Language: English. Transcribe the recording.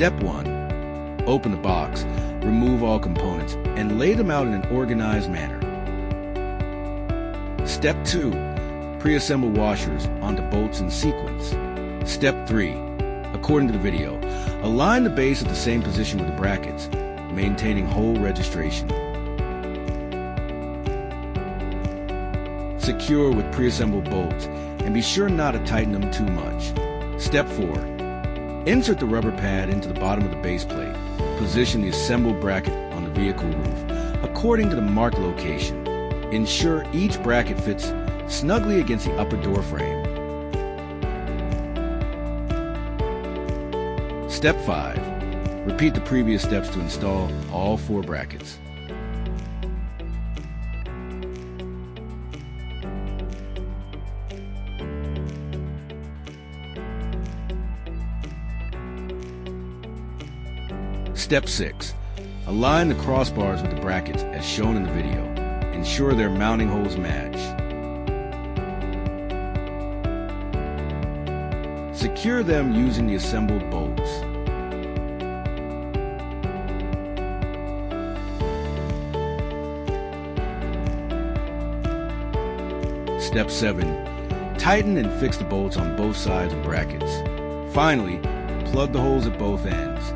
Step 1. Open the box, remove all components, and lay them out in an organized manner. Step 2. Pre-assemble washers onto bolts in sequence. Step 3. According to the video, align the base at the same position with the brackets, maintaining hole registration. Secure with pre-assembled bolts, and be sure not to tighten them too much. Step 4. Insert the rubber pad into the bottom of the base plate. Position the assembled bracket on the vehicle roof according to the marked location. Ensure each bracket fits snugly against the upper door frame. Step 5. Repeat the previous steps to install all 4 brackets. Step 6. Align the crossbars with the brackets as shown in the video. Ensure their mounting holes match. Secure them using the assembled bolts. Step 7. Tighten and fix the bolts on both sides of brackets. Finally, plug the holes at both ends.